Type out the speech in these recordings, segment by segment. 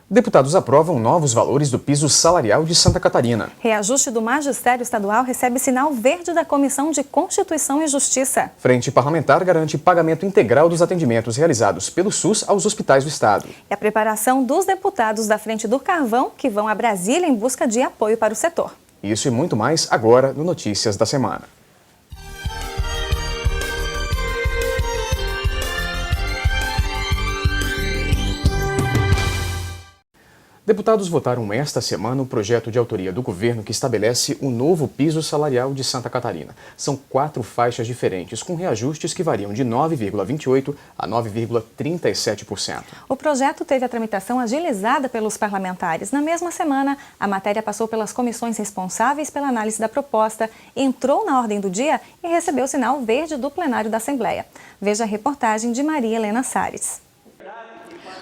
Deputados aprovam novos valores do piso salarial de Santa Catarina. Reajuste do magistério estadual recebe sinal verde da Comissão de Constituição e Justiça. Frente Parlamentar garante pagamento integral dos atendimentos realizados pelo SUS aos hospitais do estado. E a preparação dos deputados da Frente do Carvão, que vão a Brasília em busca de apoio para o setor. Isso e muito mais agora no Notícias da Semana. Deputados votaram esta semana o projeto de autoria do governo que estabelece o novo piso salarial de Santa Catarina. São 4 faixas diferentes, com reajustes que variam de 9,28% a 9,37%. O projeto teve a tramitação agilizada pelos parlamentares. Na mesma semana, a matéria passou pelas comissões responsáveis pela análise da proposta, entrou na ordem do dia e recebeu sinal verde do plenário da Assembleia. Veja a reportagem de Maria Helena Salles.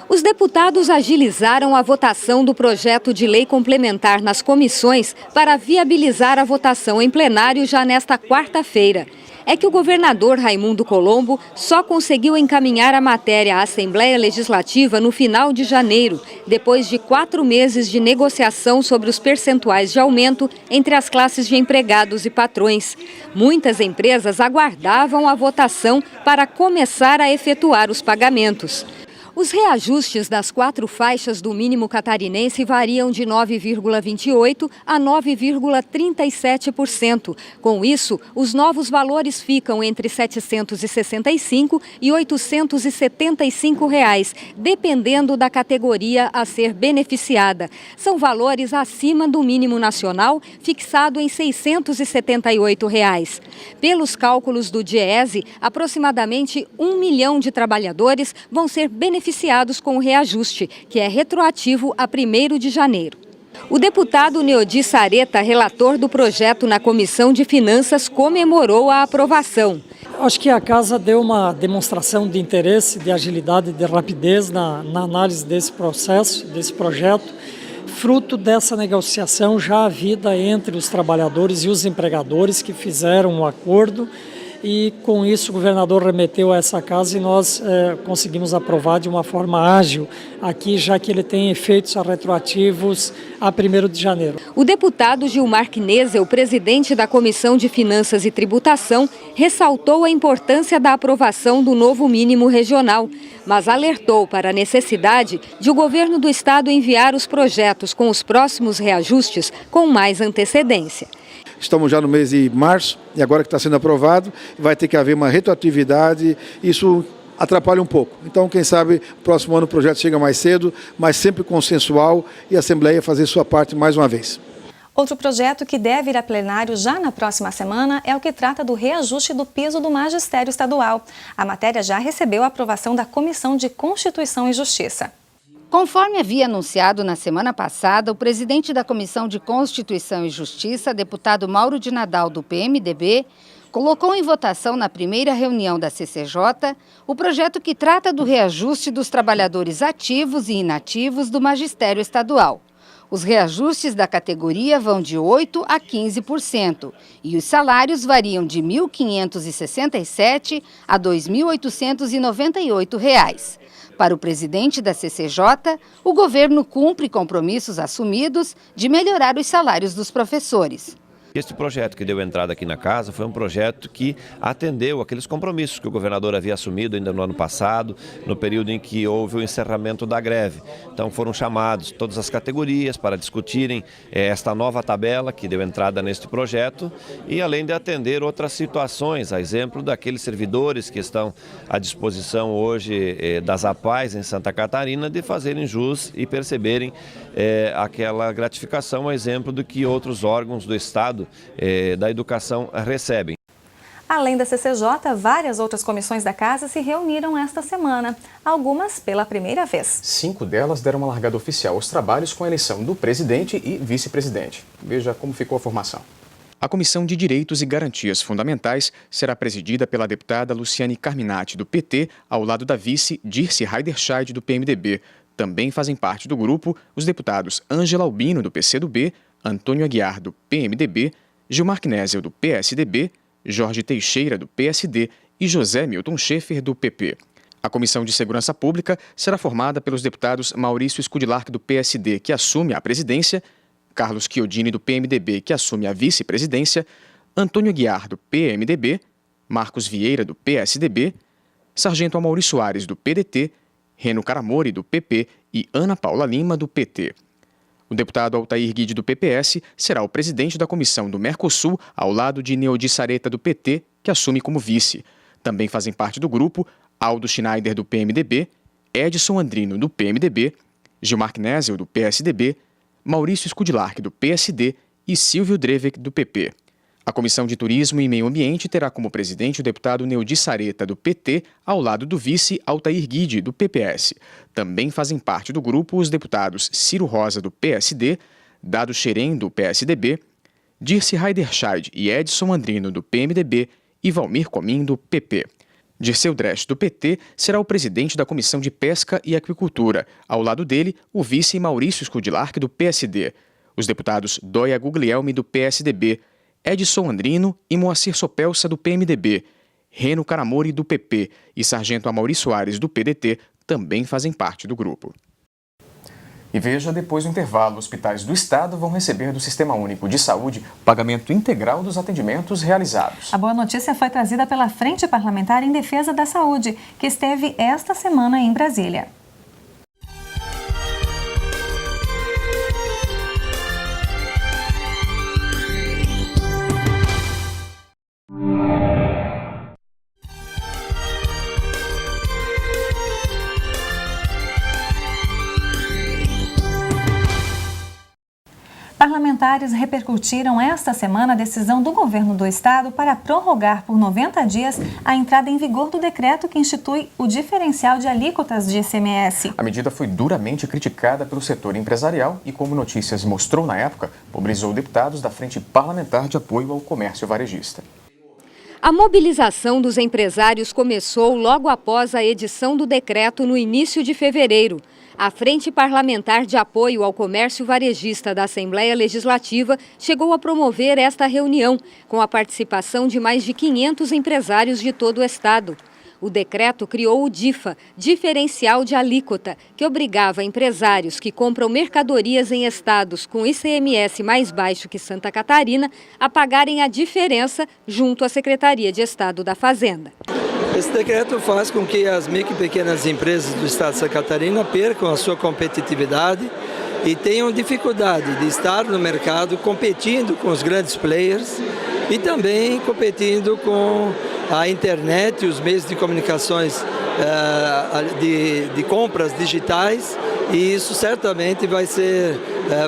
Os deputados agilizaram a votação do projeto de lei complementar nas comissões para viabilizar a votação em plenário já nesta quarta-feira. É que o governador Raimundo Colombo só conseguiu encaminhar a matéria à Assembleia Legislativa no final de janeiro, depois de 4 meses de negociação sobre os percentuais de aumento entre as classes de empregados e patrões. Muitas empresas aguardavam a votação para começar a efetuar os pagamentos. Os reajustes das 4 faixas do mínimo catarinense variam de 9,28% a 9,37%. Com isso, os novos valores ficam entre R$ 765 e R$ 875, dependendo da categoria a ser beneficiada. São valores acima do mínimo nacional, fixado em R$ 678. Pelos cálculos do DIEESE, aproximadamente 1 milhão de trabalhadores vão ser beneficiados com o reajuste, que é retroativo a 1º de janeiro. O deputado Neodi Sareta, relator do projeto na Comissão de Finanças, comemorou a aprovação. Acho que a Casa deu uma demonstração de interesse, de agilidade, de rapidez na análise desse processo, desse projeto, fruto dessa negociação já havida entre os trabalhadores e os empregadores que fizeram um acordo. E com isso o governador remeteu a essa casa e nós conseguimos aprovar de uma forma ágil aqui, já que ele tem efeitos retroativos a 1º de janeiro. O deputado Gilmar Knesel, presidente da Comissão de Finanças e Tributação, ressaltou a importância da aprovação do novo mínimo regional, mas alertou para a necessidade de o governo do estado enviar os projetos com os próximos reajustes com mais antecedência. Estamos já no mês de março e agora que está sendo aprovado, vai ter que haver uma retroatividade, isso atrapalha um pouco. Então, quem sabe, próximo ano o projeto chega mais cedo, mas sempre consensual e a Assembleia fazer sua parte mais uma vez. Outro projeto que deve ir a plenário já na próxima semana é o que trata do reajuste do piso do magistério estadual. A matéria já recebeu a aprovação da Comissão de Constituição e Justiça. Conforme havia anunciado na semana passada, o presidente da Comissão de Constituição e Justiça, deputado Mauro de Nadal, do PMDB, colocou em votação na primeira reunião da CCJ o projeto que trata do reajuste dos trabalhadores ativos e inativos do magistério estadual. Os reajustes da categoria vão de 8% a 15% e os salários variam de R$ 1.567 a R$ 2.898. Para o presidente da CCJ, o governo cumpre compromissos assumidos de melhorar os salários dos professores. Este projeto que deu entrada aqui na casa foi um projeto que atendeu aqueles compromissos que o governador havia assumido ainda no ano passado, no período em que houve o encerramento da greve. Então foram chamados todas as categorias para discutirem esta nova tabela que deu entrada neste projeto e além de atender outras situações, a exemplo daqueles servidores que estão à disposição hoje das APAES em Santa Catarina de fazerem jus e perceberem aquela gratificação, a exemplo do que outros órgãos do Estado da educação recebem. Além da CCJ, várias outras comissões da Casa se reuniram esta semana, algumas pela primeira vez. 5 delas deram uma largada oficial aos trabalhos com a eleição do presidente e vice-presidente. Veja como ficou a formação. A Comissão de Direitos e Garantias Fundamentais será presidida pela deputada Luciane Carminati, do PT, ao lado da vice Dirce Heiderscheid, do PMDB. Também fazem parte do grupo os deputados Ângela Albino, do PCdoB, Antônio Aguiar, do PMDB, Gilmar Knesel, do PSDB, Jorge Teixeira, do PSD e José Milton Schaefer, do PP. A Comissão de Segurança Pública será formada pelos deputados Maurício Scudlark, do PSD, que assume a presidência, Carlos Chiodini, do PMDB, que assume a vice-presidência, Antônio Aguiar, do PMDB, Marcos Vieira, do PSDB, Sargento Amaury Soares, do PDT, Reno Caramori, do PP e Ana Paula Lima, do PT. O deputado Altair Guide, do PPS, será o presidente da comissão do Mercosul, ao lado de Neodi Sareta, do PT, que assume como vice. Também fazem parte do grupo Aldo Schneider, do PMDB, Edson Andrino, do PMDB, Gilmar Knezzel, do PSDB, Maurício Scudlark, do PSD e Silvio Drevek, do PP. A Comissão de Turismo e Meio Ambiente terá como presidente o deputado Neodi Sareta, do PT, ao lado do vice Altair Guide, do PPS. Também fazem parte do grupo os deputados Ciro Rosa, do PSD, Dado Xerém, do PSDB, Dirce Heiderscheid e Edson Andrino, do PMDB, e Valmir Comim, do PP. Dirceu Dresch, do PT, será o presidente da Comissão de Pesca e Aquicultura. Ao lado dele, o vice Maurício Scudlark, do PSD. Os deputados Dóia Guglielmi, do PSDB, Edson Andrino e Moacir Sopelsa, do PMDB, Reno Caramori, do PP e Sargento Amaury Soares, do PDT, também fazem parte do grupo. E veja, depois do intervalo, hospitais do Estado vão receber do Sistema Único de Saúde pagamento integral dos atendimentos realizados. A boa notícia foi trazida pela Frente Parlamentar em Defesa da Saúde, que esteve esta semana em Brasília. Parlamentares repercutiram esta semana a decisão do governo do estado para prorrogar por 90 dias a entrada em vigor do decreto que institui o diferencial de alíquotas de ICMS. A medida foi duramente criticada pelo setor empresarial e, como Notícias mostrou na época, mobilizou deputados da Frente Parlamentar de Apoio ao Comércio Varejista. A mobilização dos empresários começou logo após a edição do decreto no início de fevereiro. A Frente Parlamentar de Apoio ao Comércio Varejista da Assembleia Legislativa chegou a promover esta reunião, com a participação de mais de 500 empresários de todo o estado. O decreto criou o DIFA, Diferencial de Alíquota, que obrigava empresários que compram mercadorias em estados com ICMS mais baixo que Santa Catarina a pagarem a diferença junto à Secretaria de Estado da Fazenda. Esse decreto faz com que as micro e pequenas empresas do estado de Santa Catarina percam a sua competitividade e tenham dificuldade de estar no mercado competindo com os grandes players e também competindo com a internet e os meios de comunicações de compras digitais, e isso certamente vai ser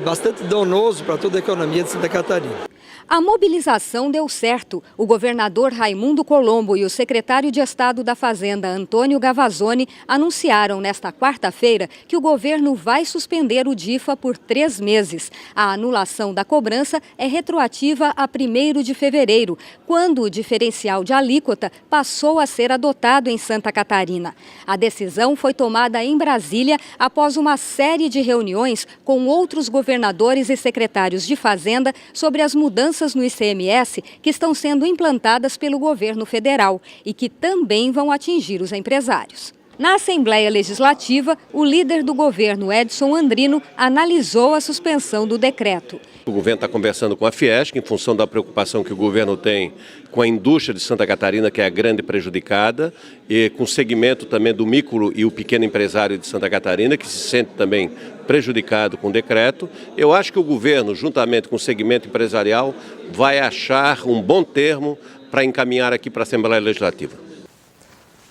bastante danoso para toda a economia de Santa Catarina. A mobilização deu certo. O governador Raimundo Colombo e o secretário de Estado da Fazenda, Antônio Gavazzoni, anunciaram nesta quarta-feira que o governo vai suspender o DIFA por 3 meses. A anulação da cobrança é retroativa a 1º de fevereiro, quando o diferencial de alíquota passou a ser adotado em Santa Catarina. A decisão foi tomada em Brasília após uma série de reuniões com outros governadores e secretários de Fazenda sobre as mudanças no ICMS que estão sendo implantadas pelo governo federal e que também vão atingir os empresários. Na Assembleia Legislativa, o líder do governo, Edson Andrino, analisou a suspensão do decreto. O governo está conversando com a Fiesc em função da preocupação que o governo tem com a indústria de Santa Catarina, que é a grande prejudicada, e com o segmento também do micro e o pequeno empresário de Santa Catarina, que se sente também prejudicado com o decreto. Eu acho que o governo, juntamente com o segmento empresarial, vai achar um bom termo para encaminhar aqui para a Assembleia Legislativa.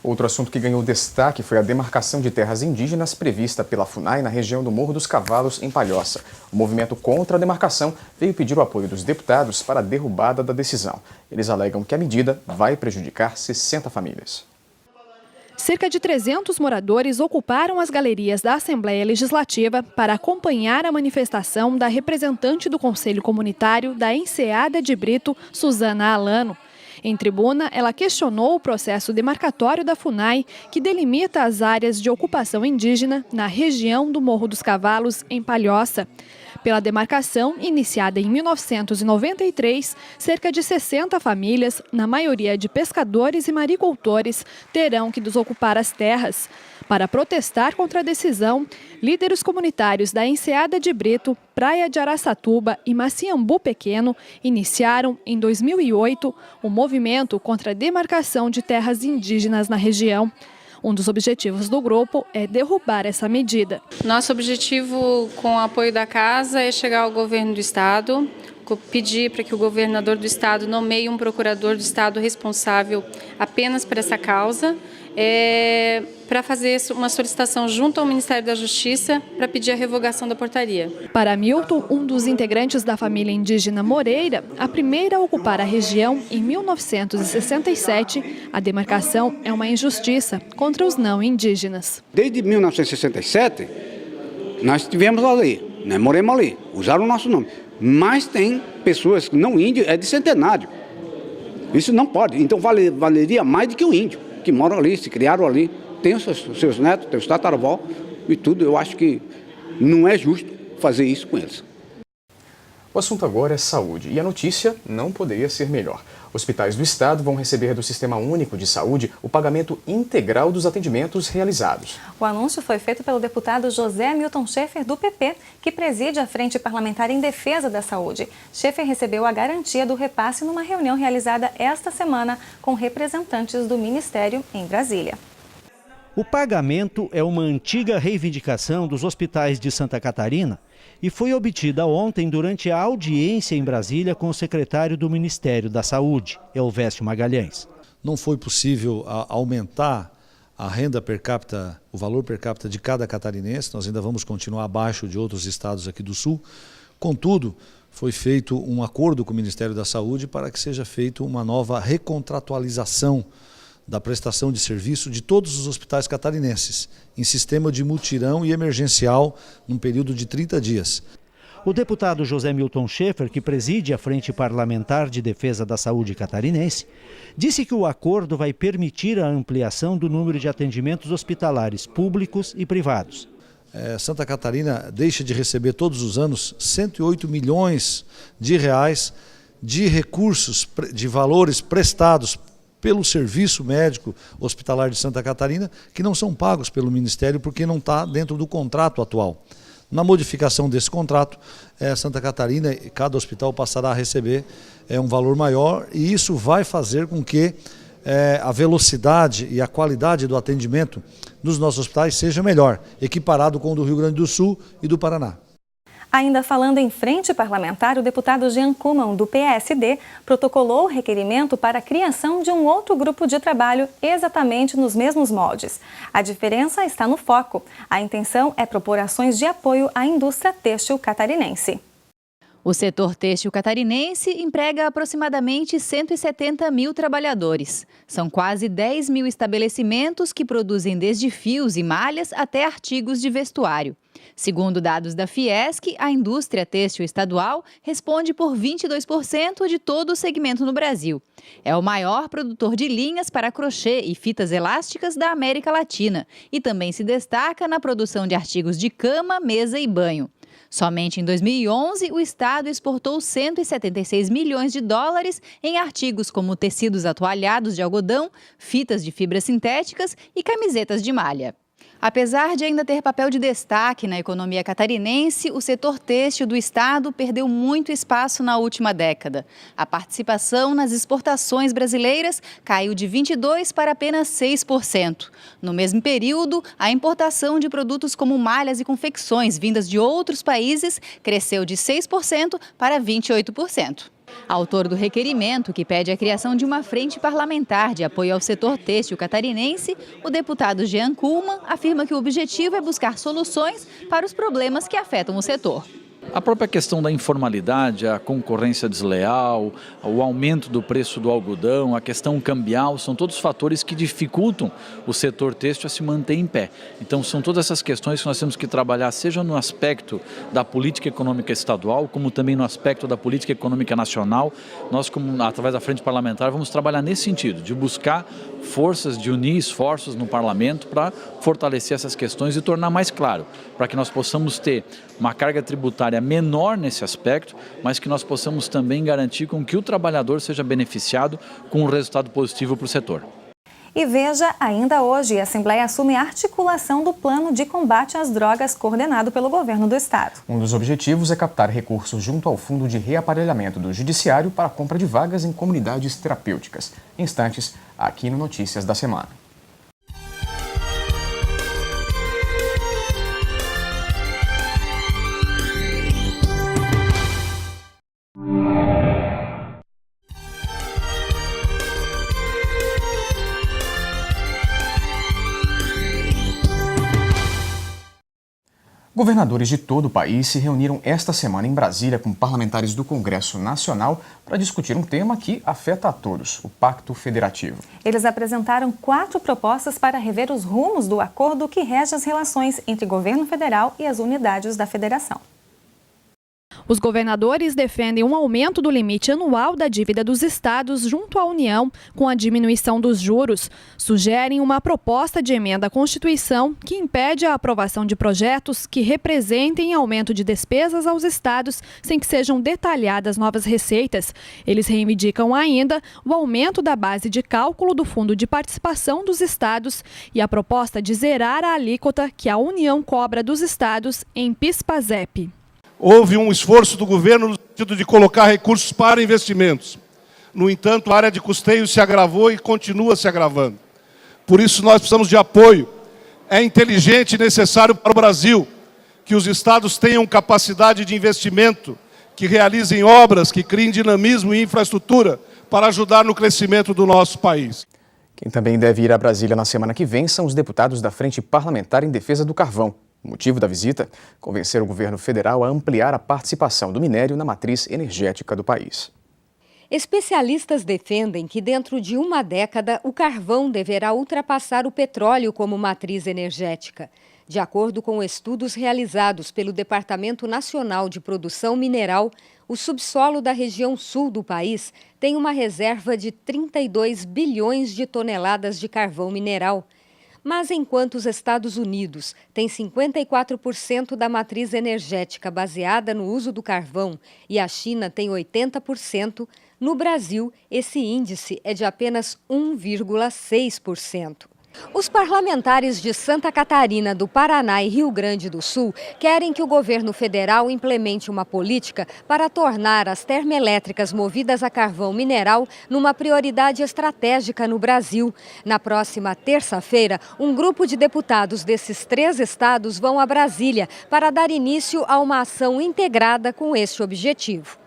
Outro assunto que ganhou destaque foi a demarcação de terras indígenas prevista pela FUNAI na região do Morro dos Cavalos, em Palhoça. O movimento contra a demarcação veio pedir o apoio dos deputados para a derrubada da decisão. Eles alegam que a medida vai prejudicar 60 famílias. Cerca de 300 moradores ocuparam as galerias da Assembleia Legislativa para acompanhar a manifestação da representante do Conselho Comunitário da Enseada de Brito, Suzana Alano. Em tribuna, ela questionou o processo demarcatório da FUNAI, que delimita as áreas de ocupação indígena na região do Morro dos Cavalos, em Palhoça. Pela demarcação, iniciada em 1993, cerca de 60 famílias, na maioria de pescadores e maricultores, terão que desocupar as terras. Para protestar contra a decisão, líderes comunitários da Enseada de Brito, Praia de Araçatuba e Maciambu Pequeno iniciaram, em 2008, o movimento contra a demarcação de terras indígenas na região. Um dos objetivos do grupo é derrubar essa medida. Nosso objetivo, com o apoio da Casa, é chegar ao governo do Estado, pedir para que o governador do Estado nomeie um procurador do Estado responsável apenas por essa causa, para fazer uma solicitação junto ao Ministério da Justiça para pedir a revogação da portaria. Para Milton, um dos integrantes da família indígena Moreira, a primeira a ocupar a região em 1967, a demarcação é uma injustiça contra os não indígenas. Desde 1967, nós estivemos ali, né? Moremos ali, usaram o nosso nome. Mas tem pessoas que não índio, é de centenário. Isso não pode, então valeria mais do que o índio, que moram ali, se criaram ali, tem os seus netos, tem os tataravó e tudo. Eu acho que não é justo fazer isso com eles. O assunto agora é saúde e a notícia não poderia ser melhor. Hospitais do Estado vão receber do Sistema Único de Saúde o pagamento integral dos atendimentos realizados. O anúncio foi feito pelo deputado José Milton Schaeffer, do PP, que preside a Frente Parlamentar em Defesa da Saúde. Schaeffer recebeu a garantia do repasse numa reunião realizada esta semana com representantes do Ministério em Brasília. O pagamento é uma antiga reivindicação dos hospitais de Santa Catarina e foi obtida ontem durante a audiência em Brasília com o secretário do Ministério da Saúde, Elvésio Magalhães. Não foi possível aumentar a renda per capita, o valor per capita de cada catarinense, nós ainda vamos continuar abaixo de outros estados aqui do Sul. Contudo, foi feito um acordo com o Ministério da Saúde para que seja feita uma nova recontratualização da prestação de serviço de todos os hospitais catarinenses, em sistema de mutirão e emergencial, num período de 30 dias. O deputado José Milton Schaeffer, que preside a Frente Parlamentar de Defesa da Saúde catarinense, disse que o acordo vai permitir a ampliação do número de atendimentos hospitalares públicos e privados. Santa Catarina deixa de receber todos os anos 108 milhões de reais de recursos, de valores prestados pelo Serviço Médico Hospitalar de Santa Catarina, que não são pagos pelo Ministério porque não está dentro do contrato atual. Na modificação desse contrato, Santa Catarina, cada hospital passará a receber um valor maior e isso vai fazer com que a velocidade e a qualidade do atendimento nos nossos hospitais seja melhor, equiparado com o do Rio Grande do Sul e do Paraná. Ainda falando em frente parlamentar, o deputado Jean Kuhlmann, do PSD, protocolou o requerimento para a criação de um outro grupo de trabalho exatamente nos mesmos moldes. A diferença está no foco. A intenção é propor ações de apoio à indústria têxtil catarinense. O setor têxtil catarinense emprega aproximadamente 170 mil trabalhadores. São quase 10 mil estabelecimentos que produzem desde fios e malhas até artigos de vestuário. Segundo dados da Fiesc, a indústria têxtil estadual responde por 22% de todo o segmento no Brasil. É o maior produtor de linhas para crochê e fitas elásticas da América Latina e também se destaca na produção de artigos de cama, mesa e banho. Somente em 2011, o Estado exportou 176 milhões de dólares em artigos como tecidos atualhados de algodão, fitas de fibras sintéticas e camisetas de malha. Apesar de ainda ter papel de destaque na economia catarinense, o setor têxtil do estado perdeu muito espaço na última década. A participação nas exportações brasileiras caiu de 22% para apenas 6%. No mesmo período, a importação de produtos como malhas e confecções vindas de outros países cresceu de 6% para 28%. Autor do requerimento, que pede a criação de uma frente parlamentar de apoio ao setor têxtil catarinense, o deputado Jean Kuhlmann afirma que o objetivo é buscar soluções para os problemas que afetam o setor. A própria questão da informalidade, a concorrência desleal, o aumento do preço do algodão, a questão cambial, são todos fatores que dificultam o setor têxtil a se manter em pé. Então são todas essas questões que nós temos que trabalhar, seja no aspecto da política econômica estadual, como também no aspecto da política econômica nacional. Nós, através da Frente Parlamentar, vamos trabalhar nesse sentido, de buscar forças, de unir esforços no parlamento para fortalecer essas questões e tornar mais claro, para que nós possamos ter uma carga tributária menor nesse aspecto, mas que nós possamos também garantir com que o trabalhador seja beneficiado com um resultado positivo para o setor. E veja, ainda hoje, a Assembleia assume a articulação do plano de combate às drogas coordenado pelo governo do estado. Um dos objetivos é captar recursos junto ao Fundo de Reaparelhamento do Judiciário para a compra de vagas em comunidades terapêuticas. Instantes, aqui no Notícias da Semana. Governadores de todo o país se reuniram esta semana em Brasília com parlamentares do Congresso Nacional para discutir um tema que afeta a todos, o Pacto Federativo. Eles apresentaram 4 propostas para rever os rumos do acordo que rege as relações entre governo federal e as unidades da federação. Os governadores defendem um aumento do limite anual da dívida dos estados junto à União, com a diminuição dos juros. Sugerem uma proposta de emenda à Constituição que impede a aprovação de projetos que representem aumento de despesas aos estados sem que sejam detalhadas novas receitas. Eles reivindicam ainda o aumento da base de cálculo do Fundo de Participação dos Estados e a proposta de zerar a alíquota que a União cobra dos estados em PIS/PASEP. Houve um esforço do governo no sentido de colocar recursos para investimentos. No entanto, a área de custeio se agravou e continua se agravando. Por isso, nós precisamos de apoio. É inteligente e necessário para o Brasil que os estados tenham capacidade de investimento, que realizem obras, que criem dinamismo e infraestrutura para ajudar no crescimento do nosso país. Quem também deve ir a Brasília na semana que vem são os deputados da Frente Parlamentar em Defesa do Carvão. O motivo da visita? Convencer o governo federal a ampliar a participação do minério na matriz energética do país. Especialistas defendem que dentro de uma década o carvão deverá ultrapassar o petróleo como matriz energética. De acordo com estudos realizados pelo Departamento Nacional de Produção Mineral, o subsolo da região sul do país tem uma reserva de 32 bilhões de toneladas de carvão mineral. Mas enquanto os Estados Unidos têm 54% da matriz energética baseada no uso do carvão e a China tem 80%, no Brasil esse índice é de apenas 1,6%. Os parlamentares de Santa Catarina, do Paraná e Rio Grande do Sul querem que o governo federal implemente uma política para tornar as termoelétricas movidas a carvão mineral numa prioridade estratégica no Brasil. Na próxima terça-feira, um grupo de deputados desses 3 estados vão a Brasília para dar início a uma ação integrada com este objetivo.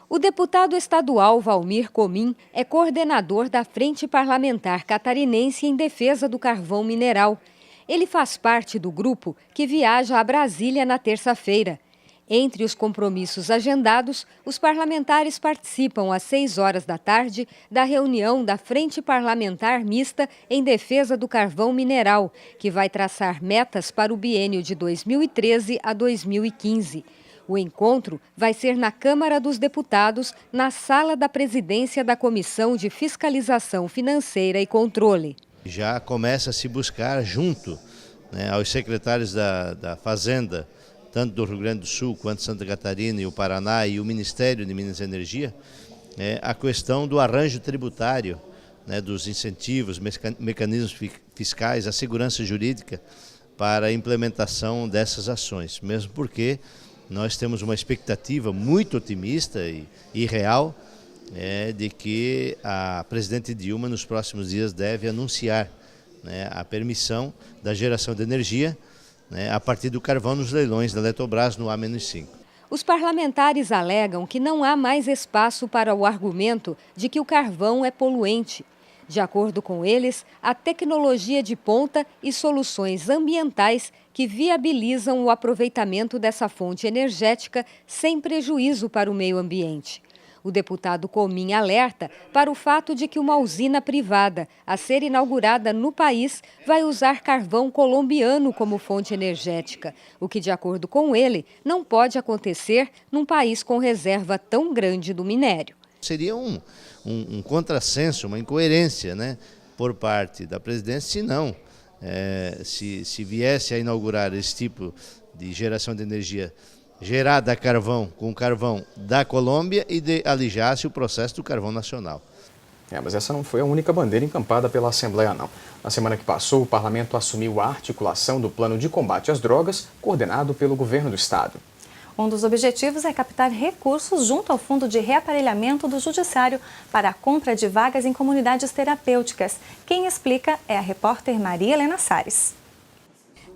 O deputado estadual Valmir Comim é coordenador da Frente Parlamentar Catarinense em Defesa do Carvão Mineral. Ele faz parte do grupo que viaja a Brasília na terça-feira. Entre os compromissos agendados, os parlamentares participam às 6 horas da tarde da reunião da Frente Parlamentar Mista em Defesa do Carvão Mineral, que vai traçar metas para o biênio de 2013 a 2015. O encontro vai ser na Câmara dos Deputados, na sala da presidência da Comissão de Fiscalização Financeira e Controle. Já começa a se buscar junto, aos secretários da Fazenda, tanto do Rio Grande do Sul quanto Santa Catarina e o Paraná e o Ministério de Minas e Energia, a questão do arranjo tributário, dos incentivos, mecanismos fiscais, a segurança jurídica para a implementação dessas ações, mesmo porque nós temos uma expectativa muito otimista e real de que a presidente Dilma, nos próximos dias, deve anunciar a permissão da geração de energia a partir do carvão nos leilões da Eletrobras no A-5. Os parlamentares alegam que não há mais espaço para o argumento de que o carvão é poluente. De acordo com eles, a tecnologia de ponta e soluções ambientais que viabilizam o aproveitamento dessa fonte energética sem prejuízo para o meio ambiente. O deputado Comim alerta para o fato de que uma usina privada a ser inaugurada no país vai usar carvão colombiano como fonte energética, o que, de acordo com ele, não pode acontecer num país com reserva tão grande do minério. Seria um contrassenso, uma incoerência, por parte da presidência, se não, se viesse a inaugurar esse tipo de geração de energia gerada a carvão com carvão da Colômbia e de alijar-se o processo do carvão nacional. Mas essa não foi a única bandeira encampada pela Assembleia, não. Na semana que passou, o Parlamento assumiu a articulação do Plano de Combate às Drogas, coordenado pelo governo do estado. Um dos objetivos é captar recursos junto ao Fundo de Reaparelhamento do Judiciário para a compra de vagas em comunidades terapêuticas. Quem explica é a repórter Maria Helena Sares.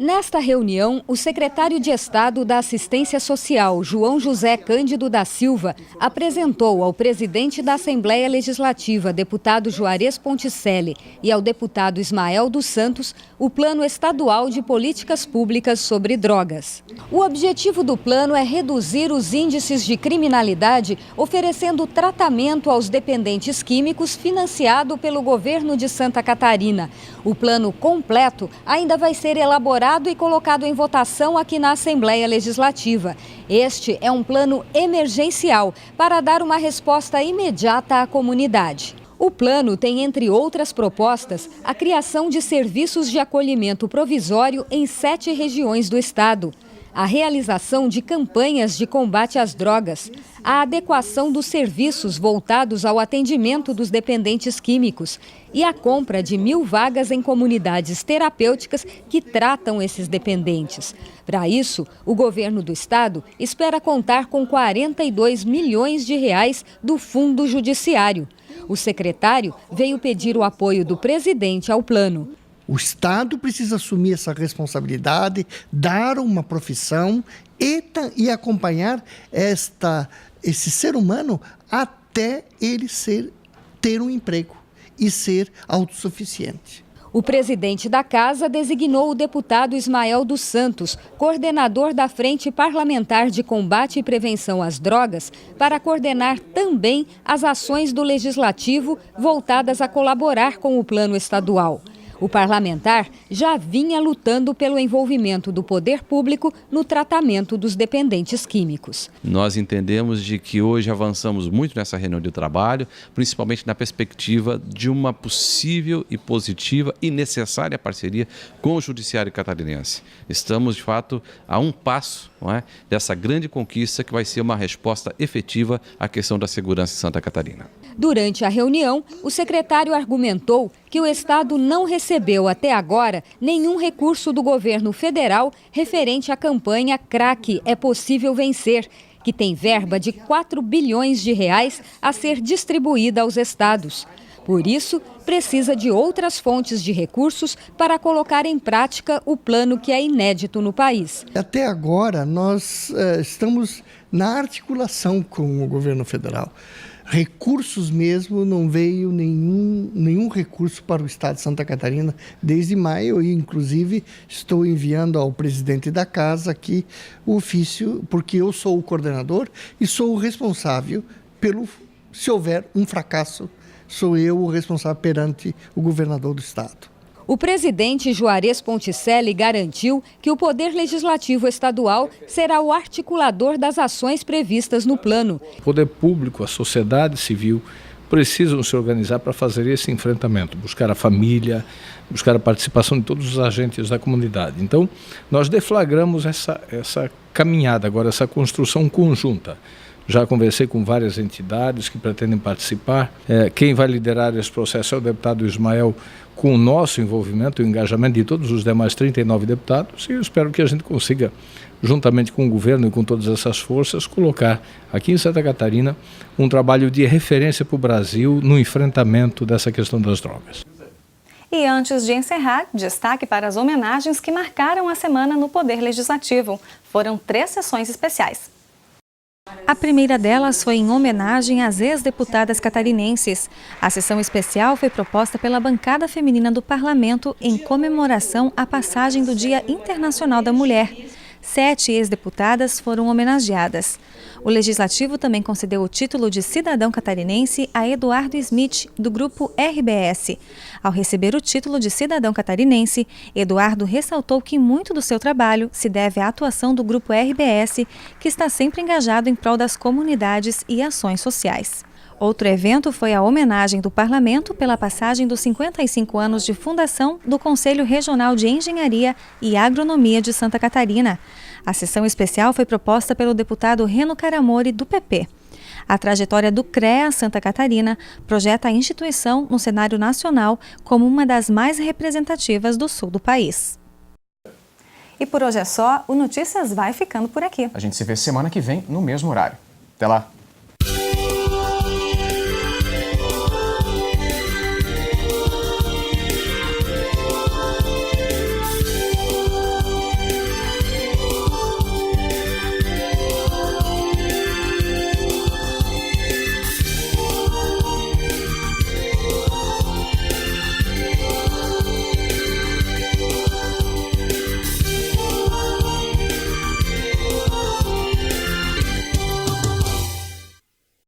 Nesta reunião, o secretário de Estado da Assistência Social, João José Cândido da Silva, apresentou ao presidente da Assembleia Legislativa, deputado Juarez Ponticelli, e ao deputado Ismael dos Santos, o Plano Estadual de Políticas Públicas sobre Drogas. O objetivo do plano é reduzir os índices de criminalidade, oferecendo tratamento aos dependentes químicos financiado pelo governo de Santa Catarina. O plano completo ainda vai ser elaborado e colocado em votação aqui na Assembleia Legislativa. Este é um plano emergencial para dar uma resposta imediata à comunidade. O plano tem, entre outras propostas, a criação de serviços de acolhimento provisório em 7 regiões do estado, a realização de campanhas de combate às drogas, a adequação dos serviços voltados ao atendimento dos dependentes químicos e a compra de 1.000 vagas em comunidades terapêuticas que tratam esses dependentes. Para isso, o governo do estado espera contar com 42 milhões de reais do Fundo Judiciário. O secretário veio pedir o apoio do presidente ao plano. O Estado precisa assumir essa responsabilidade, dar uma profissão e acompanhar esse ser humano até ele ter um emprego e ser autossuficiente. O presidente da Casa designou o deputado Ismael dos Santos, coordenador da Frente Parlamentar de Combate e Prevenção às Drogas, para coordenar também as ações do Legislativo voltadas a colaborar com o plano estadual. O parlamentar já vinha lutando pelo envolvimento do poder público no tratamento dos dependentes químicos. Nós entendemos de que hoje avançamos muito nessa reunião de trabalho, principalmente na perspectiva de uma possível e positiva e necessária parceria com o Judiciário catarinense. Estamos, de fato, a um passo, não é, dessa grande conquista que vai ser uma resposta efetiva à questão da segurança em Santa Catarina. Durante a reunião, o secretário argumentou que o Estado não recebeu até agora nenhum recurso do governo federal referente à campanha Crack é Possível Vencer, que tem verba de 4 bilhões de reais a ser distribuída aos estados. Por isso, precisa de outras fontes de recursos para colocar em prática o plano que é inédito no país. Até agora, nós estamos na articulação com o governo federal. Recursos mesmo, não veio nenhum recurso para o estado de Santa Catarina desde maio e, inclusive, estou enviando ao presidente da Casa aqui o ofício, porque eu sou o coordenador e sou o responsável se houver um fracasso, sou eu o responsável perante o governador do estado. O presidente Juarez Ponticelli garantiu que o Poder Legislativo Estadual será o articulador das ações previstas no plano. O poder público, a sociedade civil, precisam se organizar para fazer esse enfrentamento, buscar a família, buscar a participação de todos os agentes da comunidade. Então, nós deflagramos essa caminhada, agora essa construção conjunta. Já conversei com várias entidades que pretendem participar. Quem vai liderar esse processo é o deputado Ismael, com o nosso envolvimento e o engajamento de todos os demais 39 deputados, e eu espero que a gente consiga, juntamente com o governo e com todas essas forças, colocar aqui em Santa Catarina um trabalho de referência para o Brasil no enfrentamento dessa questão das drogas. E antes de encerrar, destaque para as homenagens que marcaram a semana no Poder Legislativo. Foram 3 sessões especiais. A primeira delas foi em homenagem às ex-deputadas catarinenses. A sessão especial foi proposta pela bancada feminina do Parlamento em comemoração à passagem do Dia Internacional da Mulher. 7 ex-deputadas foram homenageadas. O Legislativo também concedeu o título de cidadão catarinense a Eduardo Smith, do Grupo RBS. Ao receber o título de cidadão catarinense, Eduardo ressaltou que muito do seu trabalho se deve à atuação do Grupo RBS, que está sempre engajado em prol das comunidades e ações sociais. Outro evento foi a homenagem do Parlamento pela passagem dos 55 anos de fundação do Conselho Regional de Engenharia e Agronomia de Santa Catarina. A sessão especial foi proposta pelo deputado Reno Caramori, do PP. A trajetória do CREA Santa Catarina projeta a instituição no cenário nacional como uma das mais representativas do sul do país. E por hoje é só, o Notícias vai ficando por aqui. A gente se vê semana que vem no mesmo horário. Até lá!